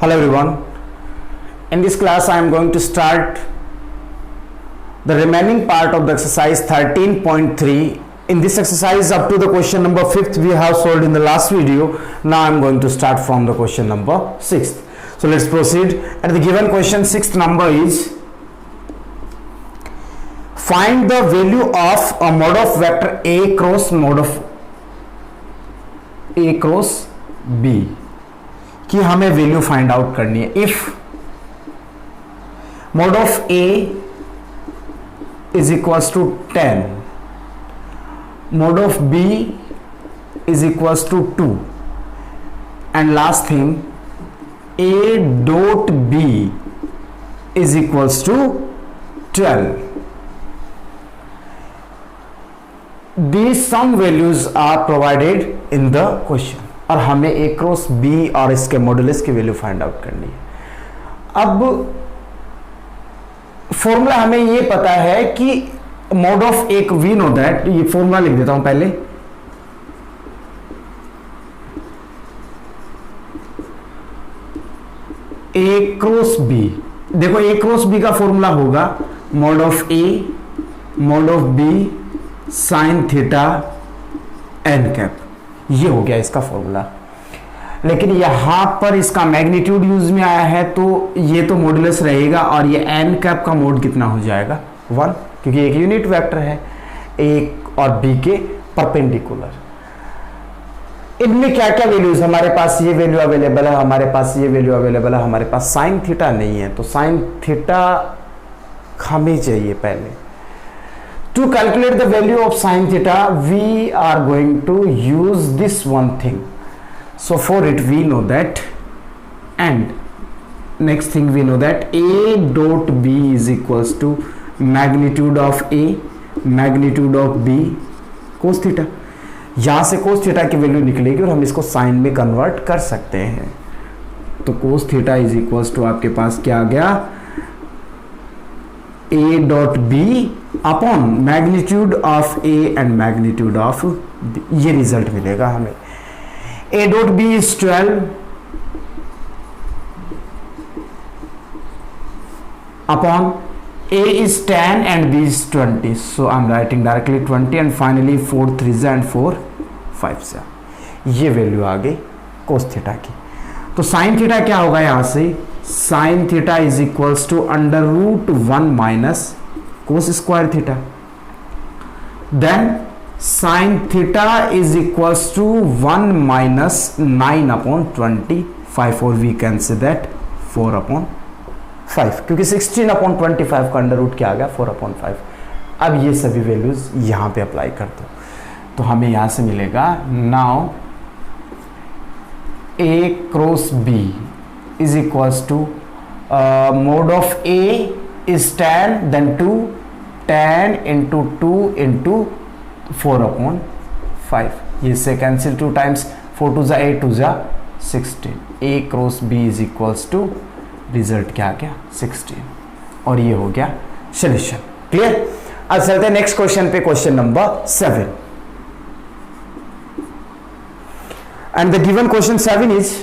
Hello everyone. In this class I am going to start the remaining part of the exercise 13.3. In this exercise up to the question number 5th we have solved in the last video. Now I am going to start from the question number 6th. So let's proceed. And the given question 6th number is find the value of a mode of vector A cross mode of A cross B कि हमें value find out करनी है. If mod of A is equals to 10, mod of B is equals to 2 and last thing A dot B is equals to 12. These some values are provided in the question और हमें ए cross B और इसके modulus की value find out करनी है. अब formula हमें ये पता है कि मोड ऑफ एक वी नो दैट, ये फॉर्मूला लिख देता हूं पहले. ए क्रॉस बी, देखो ए क्रॉस बी का फॉर्मूला होगा mod of A mod of B sine theta N cap. ये हो गया इसका फॉर्मूला. लेकिन यहां पर इसका मैग्नीट्यूड यूज में आया है तो ये तो मॉडुलस रहेगा और ये एन कैप का मोड कितना हो जाएगा 1, क्योंकि एक यूनिट वेक्टर है ए और बी के परपेंडिकुलर. इनमें क्या क्या वैल्यूज, हमारे पास ये वैल्यू अवेलेबल है, हमारे पास ये वैल्यू अवेलेबल है, हमारे पास साइन थीटा नहीं है तो साइन थीटा हमें चाहिए पहले. To calculate the value of sin theta, we are going to use this one thing. So for it we know that, and next thing we know that A dot B is equals to magnitude of A magnitude of B cos theta. यहाँ से cos theta की value निकलेगी और हम इसको sin में convert कर सकते हैं. तो cos theta is equals to आपके पास क्या आ गया, A dot B upon magnitude of A and magnitude of B. ये रिजल्ट मिलेगा हमें. A dot B is 12 upon A is 10 and B is 20. So I'm writing directly 20 and finally 4 3s and 4 5s. ये value आ गई cos theta की. तो sin theta क्या होगा यहां से, sin theta is equals to under root 1 minus cos square theta. Then sin theta is equals to 1 minus 9 upon 25 और we can say that 4 upon 5, क्योंकि 16 अपॉन 25 का अंडर रूट क्या आ गया 4 अपॉन 5. अब ये सभी वैल्यूज यहां पे अप्लाई कर दो तो हमें यहां से मिलेगा now A cross B is equals to mod of A is 10 then 2 10 into 2 into 4 upon 5. ये से cancel 2 times 4 2 8 2 16. A cross B is equals to result क्या आ गया 16 और ये हो गया सॉल्यूशन. क्लियर. अब चलते हैं नेक्स्ट क्वेश्चन पे, question number 7. And the given question 7 is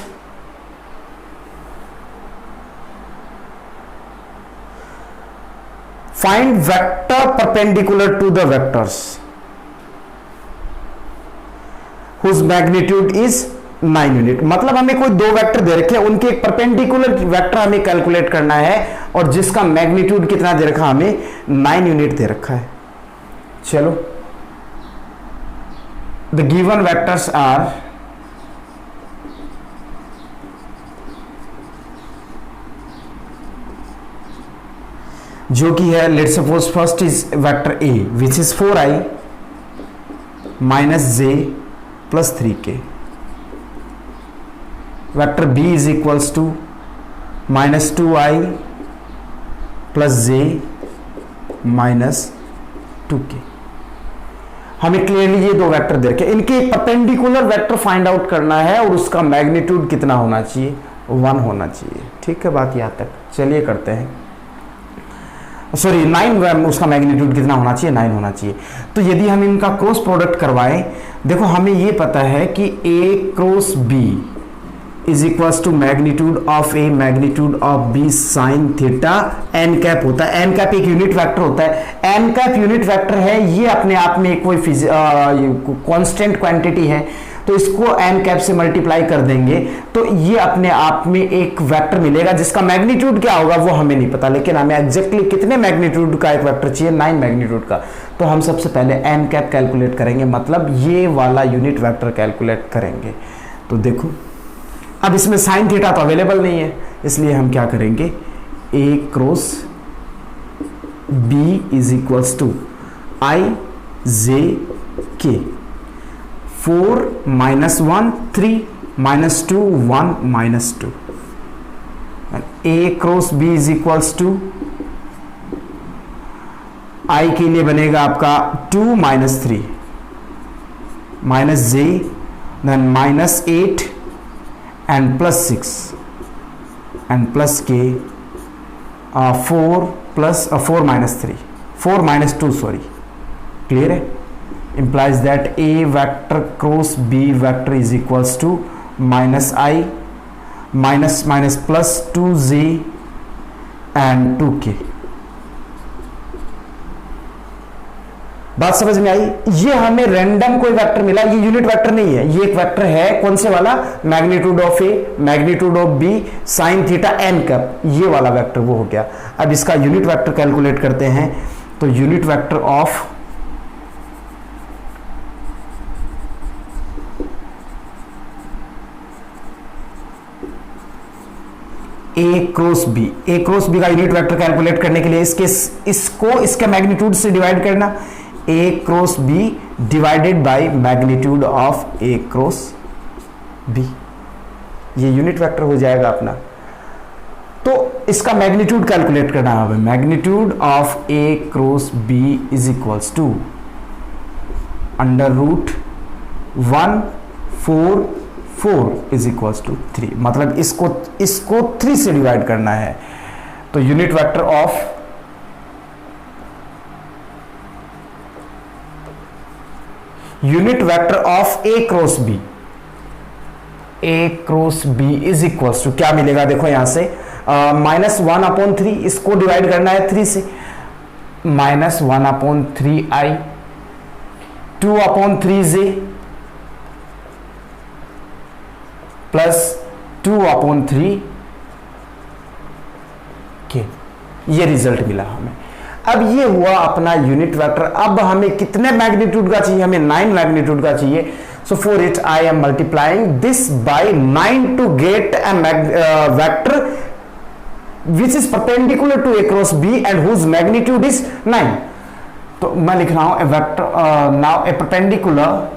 find vector perpendicular to the vectors whose magnitude is 9 unit. मतलब हमें कोई दो वेक्टर दे रखे हैं, उनके एक परपेंडिकुलर वेक्टर हमें कैलकुलेट करना है और जिसका मैग्नीट्यूड कितना दे रखा, हमें 9 यूनिट दे रखा है. चलो, द गिवन वेक्टर्स आर जो कि है let suppose first is vector A which is 4i minus j plus 3k. Vector B is equals to minus 2i plus j minus 2k. हमें क्लियरली ये दो वेक्टर दे रखे, इनके एक परपेंडिकुलर वेक्टर फाइंड आउट करना है और उसका मैग्नीट्यूड कितना होना चाहिए 1 होना चाहिए. ठीक है, बात यहां तक. चलिए करते हैं. सॉरी 9, उसका मैग्नीट्यूड कितना होना चाहिए 9 होना चाहिए. तो यदि हम इनका क्रॉस प्रोडक्ट करवाएं, देखो हमें ये पता है कि A cross B is equals to magnitude of A magnitude of B sine theta N cap होता है। एन कैप एक यूनिट वेक्टर होता है। एन कैप यूनिट वेक्टर है, ये अपने आप में कोई कांस्टेंट क्वांटिटी है, तो इसको एन कैप से मल्टीप्लाई कर देंगे तो ये अपने आप में एक वेक्टर मिलेगा जिसका मैग्नीट्यूड क्या होगा वो हमें नहीं पता, लेकिन हमें एग्जैक्टली कितने मैग्नीट्यूड का एक वेक्टर चाहिए, 9 मैग्नीट्यूड का। तो हम सबसे पहले एन कैप कैलकुलेट करेंगे, मतलब ये वाला यूनिट वेक्टर कैलकुलेट करेंगे। तो देखो अब इसमें साइन थीटा तो अवेलेबल नहीं है, इसलिए हम क्या करेंगे, A cross B is equals to I J K, 4 - 1 3 -2 1 -2, A cross B is equals to I के लिए बनेगा आपका 2 - 3 minus J, then -8 and +6 and plus k, 4 - 2 sorry, clear है, implies that a vector cross b vector is equals to -i minus plus 2j and 2k। बात समझ में आई? ये हमें रैंडम कोई वेक्टर मिला, ये यूनिट वेक्टर नहीं है, ये एक वेक्टर है, कौन से वाला, magnitude of A magnitude of B sine theta N cap, ये वाला वेक्टर वो हो गया। अब इसका यूनिट वेक्टर कैलकुलेट करते हैं, तो unit vector of A cross B, A cross B का यूनिट वेक्टर कैलकुलेट करने के लिए इसको इसके मैग्नीट्यूड से डिवाइड करना, A cross B divided by magnitude of A cross B, ये यूनिट वेक्टर हो जाएगा अपना। तो इसका मैग्नीट्यूड कैलकुलेट करना है हमें, magnitude of A cross B is equals to √144 is equals to 3, मतलब इसको 3 से डिवाइड करना है। तो unit vector of A cross B, A cross B is equals to क्या मिलेगा, देखो यहां से -1/3, इसको डिवाइड करना है 3 से, -1/3i 2/3j प्लस 2/3k, ये रिजल्ट मिला हमें। अब ये हुआ अपना यूनिट वेक्टर। अब हमें कितने मैग्नीट्यूड का चाहिए, हमें 9 मैग्नीट्यूड का चाहिए। So for it I am multiplying this by 9 to get a vector which is perpendicular to A cross B and whose magnitude is 9। तो मैं लिख रहा हूं a vector now a perpendicular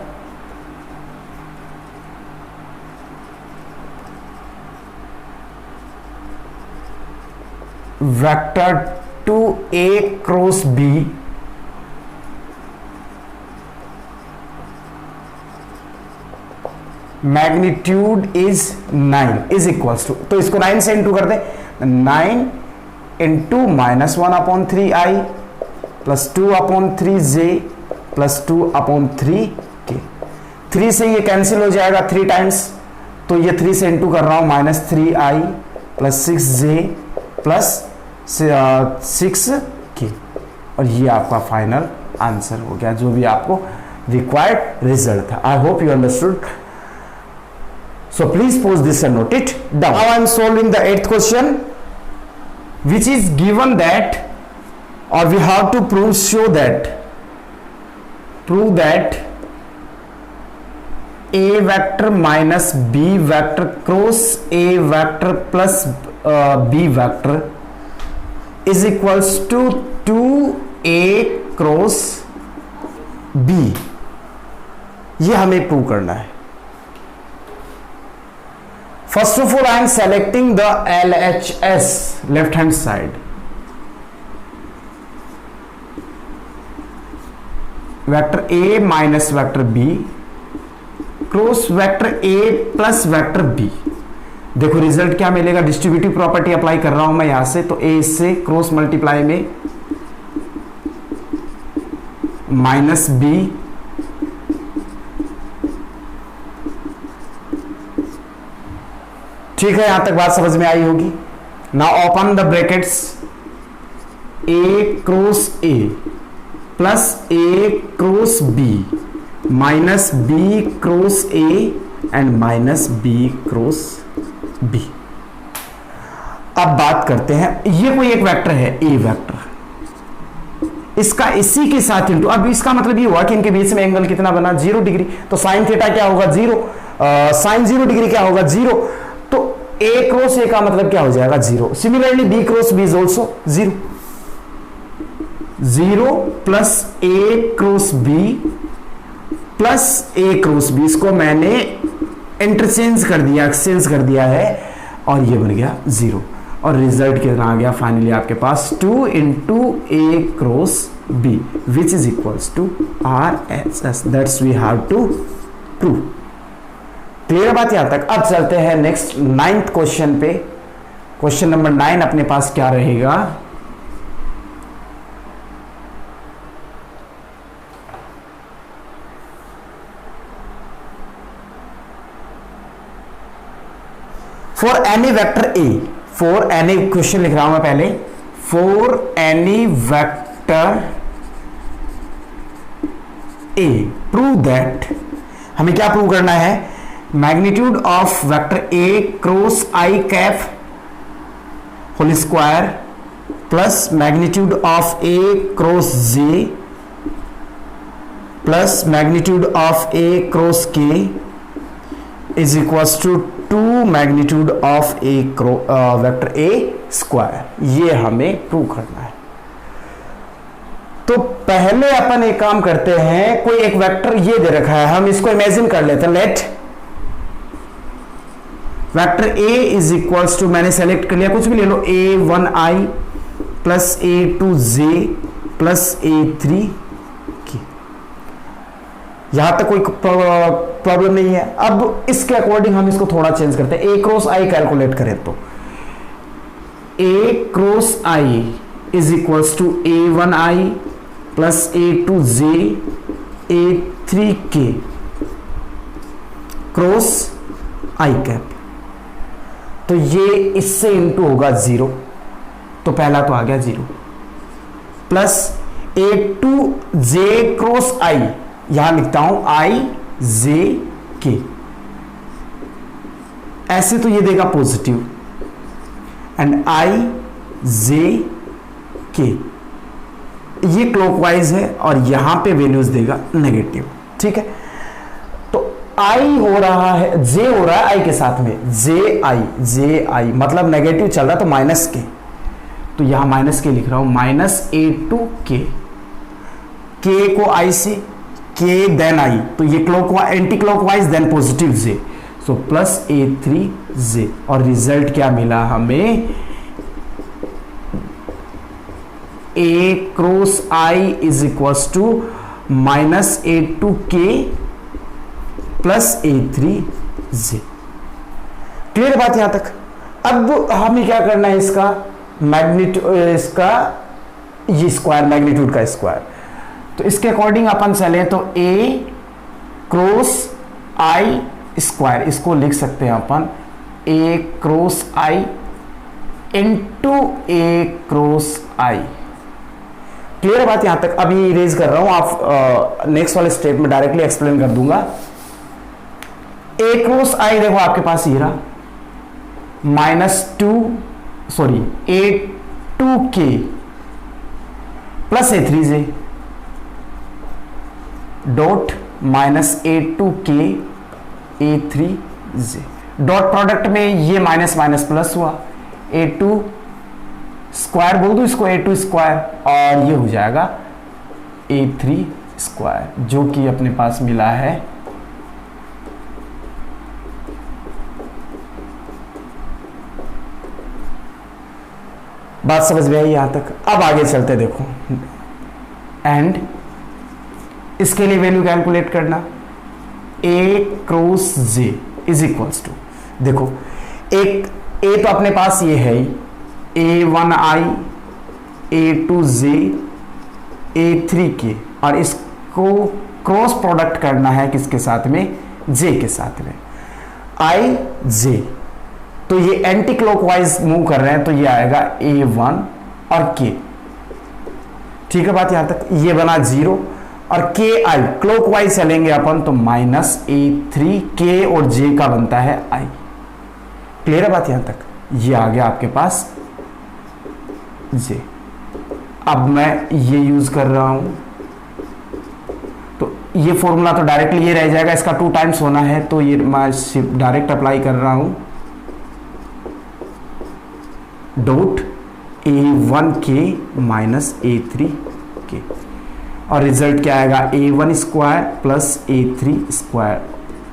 vector to A cross B magnitude is 9 is equals to, तो इसको 9 से into कर दे, 9 into -1/3i plus 2/3j plus 2/3k, 3 से ये कैंसिल हो जाएगा 3 टाइम्स, तो ये 3 से इंटू कर रहा हूं, -3i plus 6j plus 6k, और ये आपका फाइनल आंसर हो गया, जो भी आपको रिक्वायर्ड रिजल्ट था। I hope you understood. So please pause this and note it down. Now I am solving the 8th question, which is given that, or we have to prove that a vector minus b vector cross a vector plus b vector is equals to 2a cross b। ये हमें prove करना है। First of all, I am selecting the LHS, left hand side. Vector A minus vector B cross vector A plus vector B। देखो result क्या मिलेगा, distributive property apply कर रहा हूं मैं यहां से, तो A से क्रॉस मल्टीप्लाई में माइनस B ठीक है, यहां तक बात समझ में आई होगी। Now open the brackets, A cross A plus A cross B minus B cross A and minus B cross B. अब बात करते हैं, ये कोई एक वेक्टर है ए वेक्टर, इसका इसी के साथ इंटू, अब इसका मतलब ये हुआ कि इनके बीच में एंगल कितना बना, 0 डिग्री। तो साइन थीटा क्या होगा 0, साइन 0 डिग्री क्या होगा 0। तो ए क्रॉस ए का मतलब क्या हो जाएगा 0। Similarly B cross B is also 0। 0 plus A cross B plus A cross B, इसको मैंने इंटरचेंज कर दिया, एक्सचेंज कर दिया है, और ये बन गया 0। और रिजल्ट कितना आ गया फाइनली आपके पास 2 into A cross B which is equals to R H S. That's we have to prove. Clear बात यहां तक। अब चलते हैं नेक्स्ट 9th क्वेश्चन पे। क्वेश्चन नंबर 9 अपने पास क्या रहेगा, for any vector A, for any, question लिख रहा हूं मैं पहले, for any vector A prove that, हमें क्या प्रूव करना है, magnitude of vector A cross I cap whole square plus magnitude of A cross J plus magnitude of A cross K is equals to 2 magnitude of A vector A square. ये हमें prove करना है। तो पहले अपन एक काम करते हैं, कोई एक वेक्टर ये दे रखा है, हम इसको इमेजिन कर लेते हैं। Let vector A is equals to, मैंने सेलेक्ट कर लिया, कुछ भी ले लो, a1i plus a2j plus a3 की। यहां तक कोई प्रॉब्लम नहीं है। अब इसके अकॉर्डिंग हम इसको थोड़ा चेंज करते हैं। ए क्रॉस आई कैलकुलेट करें तो A cross I is equals to a1i plus a2j a3k cross I cap. तो ये इससे इंटू होगा 0, तो पहला तो आ गया 0, प्लस a2j क्रॉस आई, यहां लिखता हूं आई जे के, ऐसे तो ये देगा पॉजिटिव, एंड आई जे के, ये क्लॉकवाइज है और यहां पे वैल्यूज देगा नेगेटिव। ठीक है, तो आई हो रहा है, जे हो रहा है आई के साथ में, जे आई मतलब नेगेटिव चल रहा है, तो माइनस के, तो यहां माइनस के लिख रहा हूं, माइनस a2k, के को आई से, के देन आई, तो ये clockwise, anti clockwise then positive J, so plus a3j। और रिजल्ट क्या मिला हमें, a cross I is equals to minus a2k plus a3j। Clear बात यहां तक। अब हमें क्या करना है, इसका मैग्नीट्यूड, इसका ये स्क्वायर, मैग्नीट्यूड का स्क्वायर, तो इसके अकॉर्डिंग अपन चले तो a क्रॉस आई स्क्वायर, इसको लिख सकते हैं अपन a cross I into a cross I. Clear बात यहां तक। अभी इरेज कर रहा हूं, आप नेक्स्ट वाले स्टेप में डायरेक्टली एक्सप्लेन कर दूंगा। a क्रॉस आई देखो आपके पास ये रहा, a2k plus a3j dot minus a2k a3j, dot product में ये माइनस माइनस प्लस हुआ, a2 स्क्वायर बोल दो इसको, a2 स्क्वायर, और ये हो जाएगा a3 स्क्वायर, जो कि अपने पास मिला है बात समझ में आई यहां तक। अब आगे चलते देखो, एंड इसके लिए वैल्यू कैलकुलेट करना, a cross j is equals to, देखो एक a तो अपने पास ये है a1i a2j a3k, और इसको क्रॉस प्रोडक्ट करना है किसके साथ में, j के साथ में, i j तो ये एंटी क्लॉकवाइज मूव कर रहे हैं, तो ये आएगा A1 और K। ठीक है बात यहां तक, ये बना 0 और KI क्लॉकवाइज चलेंगे अपन तो -A3, K और J का बनता है I। क्लियर है बात यहां तक? ये आ गया आपके पास J। अब मैं ये यूज कर रहा हूं, तो ये फॉर्मूला तो डायरेक्टली ये रह जाएगा, इसका 2 टाइम्स होना है, तो ये मैं डायरेक्ट अप्लाई कर रहा हूं, डॉट A1K -A3K, और रिजल्ट क्या आएगा A1 square plus A3 square,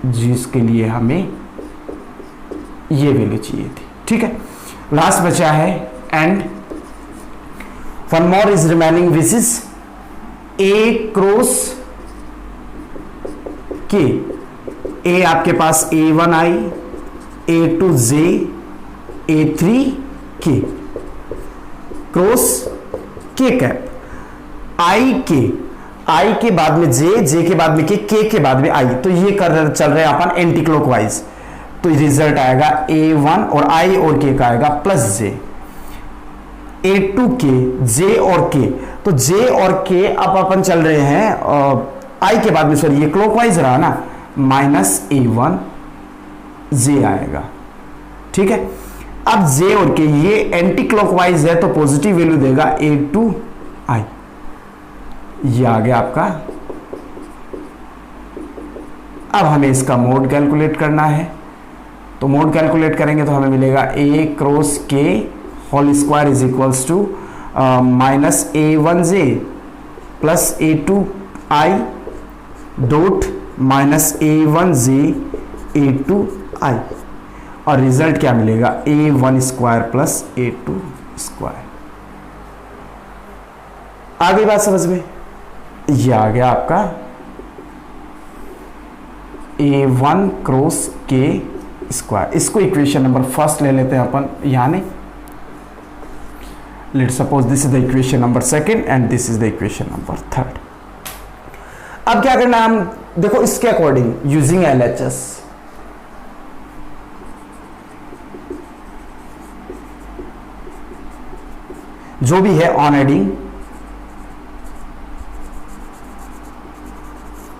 जिसके लिए हमें ये वैल्यू चाहिए थी। ठीक है, लास्ट बचा है and one more is remaining, which is A cross K। A आपके पास A1I, A2J, A3K cross K cap, I के बाद में J के बाद में K के बाद में I, तो ये कर चल रहे हैं अपन एंटी क्लॉकवाइज, तो रिजल्ट आएगा A1 और I और K का आएगा प्लस J, A2K, J और K, तो J और K अब अपन चल रहे हैं I के बाद में, सॉरी ये क्लॉकवाइज रहा ना, -A1 J आएगा। ठीक है, अब J और K ये एंटी क्लॉकवाइज है तो पॉजिटिव वैल्यू देगा A2I। ये आ गया आपका। अब हमें इसका मोड कैलकुलेट करना है, तो मोड कैलकुलेट करेंगे तो हमें मिलेगा A cross K whole square is equals to -A1J plus A2I dot -A1J A2I, और रिजल्ट क्या मिलेगा A1 square plus A2 square. आ गई बात समझ में? ये आ गया आपका A1 क्रॉस K स्क्वायर। इसको इक्वेशन नंबर फर्स्ट ले लेते हैं अपन, यानी let suppose this is the equation number second and this is the equation number third. अब क्या करना है, हम देखो इसके अकॉर्डिंग यूजिंग LHS, जो भी है on adding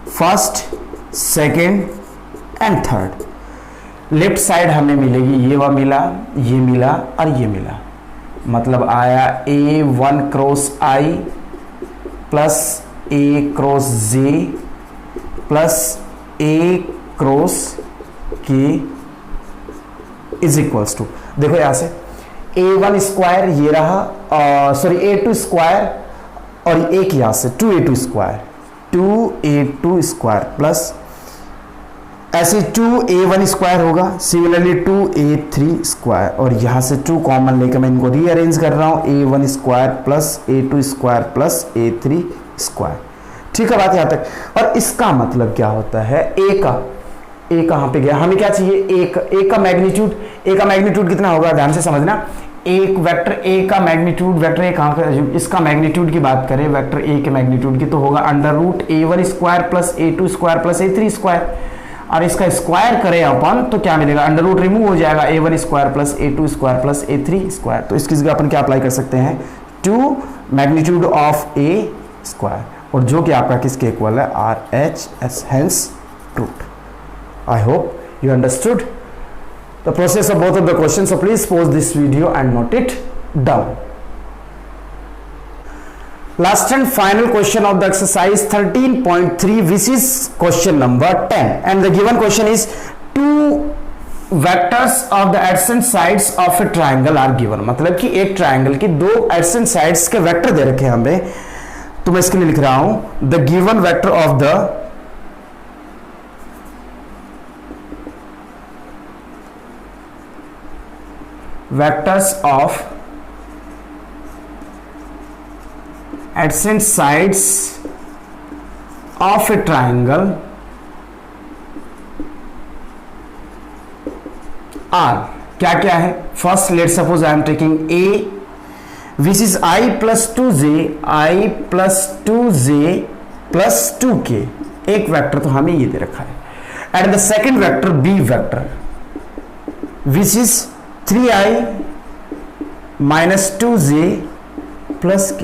first, second and third, left side हमें मिलेगी ये वह मिला, ये मिला और ये मिला, मतलब आया A1 cross I plus A cross J plus A cross K is equals to, देखो यहां से A1 स्क्वायर ये रहा, सॉरी A2 स्क्वायर और एक यहां से 2A2 square, 2A2 square plus ऐसे 2A1 स्क्वायर होगा, सिमिलरली 2A3 स्क्वायर, और यहां से 2 कॉमन लेकर मैं इनको रीअरेंज कर रहा हूं, A1 square plus A2 square plus A3 square. ठीक है बात यहां तक। और इसका मतलब क्या होता है, A कहां पे गया, हमें क्या चाहिए, A का मैग्नीट्यूड कितना होगा, ध्यान से समझना। एक वेक्टर A का मैग्नीट्यूड, वेक्टर A कहां पे, इसका मैग्नीट्यूड की बात करें, वेक्टर A के मैग्नीट्यूड की, तो होगा √A1 square plus A2 square plus A3 square, और इसका स्क्वायर करें अपन तो क्या मिलेगा, अंडर रूट रिमूव हो जाएगा, A1 square plus A2 square plus A3 square. तो इसकी जगह अपन क्या अप्लाई कर सकते हैं, 2 मैग्नीट्यूड ऑफ A स्क्वायर, और जो कि आपका किसके इक्वल है, RHS, hence root. I hope you understood the process of both of the questions, so please pause this video and note it down. Last and final question of the exercise 13.3, which is question number 10, and the given question is two vectors of the adjacent sides of a triangle are given। मतलब कि एक triangle की 2 adjacent sides के vector दे रखे हैं हमें, तो मैं इसके लिए लिख रहा हूं the given vector of the vectors of adjacent sides of a triangle are क्या क्या है। First let suppose I am taking A which is I plus 2J plus 2K, एक वेक्टर तो हमें ये दे रखा है, and the second vector B vector which is 3i minus 2j plus k।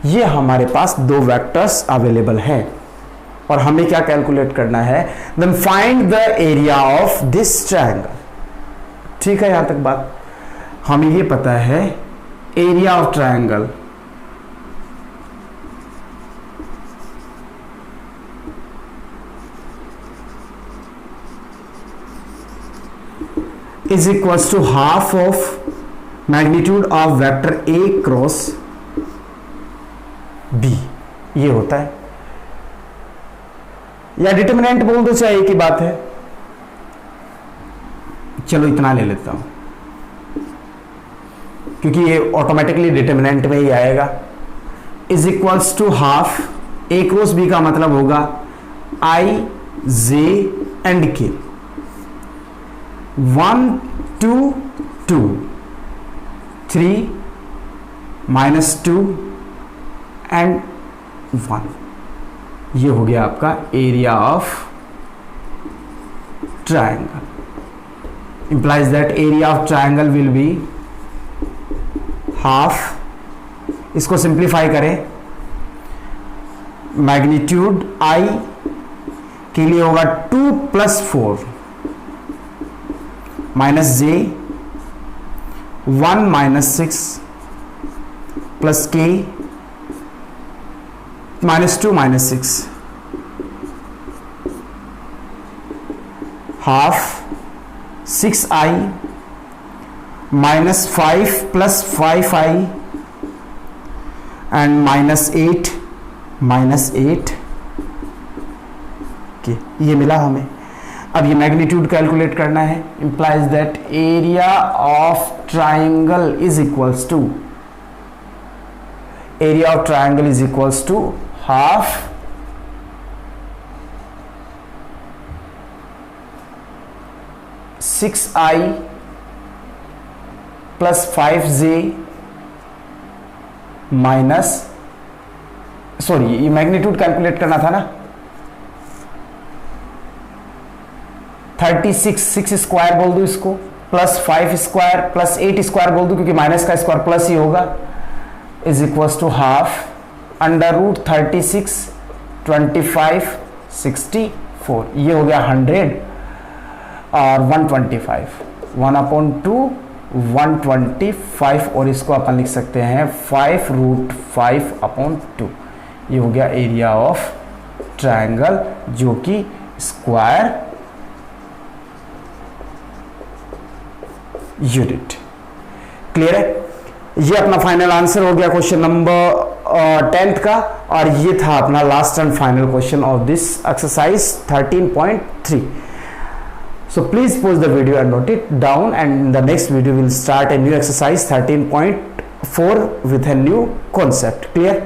ये हमारे पास दो वेक्टर्स अवेलेबल है और हमें क्या कैलकुलेट करना है, then find the area of this triangle. ठीक है, यहां तक बात हमें ये पता है, area of triangle is equals to half of magnitude of vector A cross B. ये होता है, या डिटरमिनेंट बोल दो, चाहे एक ही बात है। चलो इतना ले लेता हूं क्योंकि ये ऑटोमेटिकली डिटरमिनेंट में ही आएगा। Is equals to half A cross B का मतलब होगा आई जे एंड के। 1 2 2 3 माइनस 2 एंड 1। ये हो गया आपका area of triangle. Implies that area of triangle will be half. इसको सिंप्लीफाई करें, मैग्नीट्यूड आई के लिए होगा 2 + 4 माइनस जे 1 - 6 प्लस के -2 - 6 हाफ 6i -5 + 5i एंड -8 के। ये मिला हमें। अब ये मैग्नीट्यूड कैलकुलेट करना है। Implies that area of triangle is equals to half six i plus 5j minus, sorry ये मैग्नीट्यूड कैलकुलेट करना था ना, 36 6 स्क्वायर बोल दो इसको, प्लस 5 स्क्वायर प्लस 8 स्क्वायर बोल दो क्योंकि माइनस का स्क्वायर प्लस ही होगा, इज इक्वल्स टू हाफ √36 25 64। ये हो गया 100 और 125 1/2 125, और इसको अपन लिख सकते हैं 5√5/2। ये हो गया एरिया ऑफ ट्रायंगल जो कि स्क्वायर यूनिट। क्लियर है? ये अपना फाइनल आंसर हो गया क्वेश्चन नंबर 10th का, और ये था अपना last and final question of this exercise 13.3. So please pause the video and note it down, and in the next video we'll start a new exercise 13.4 with a new concept. Clear?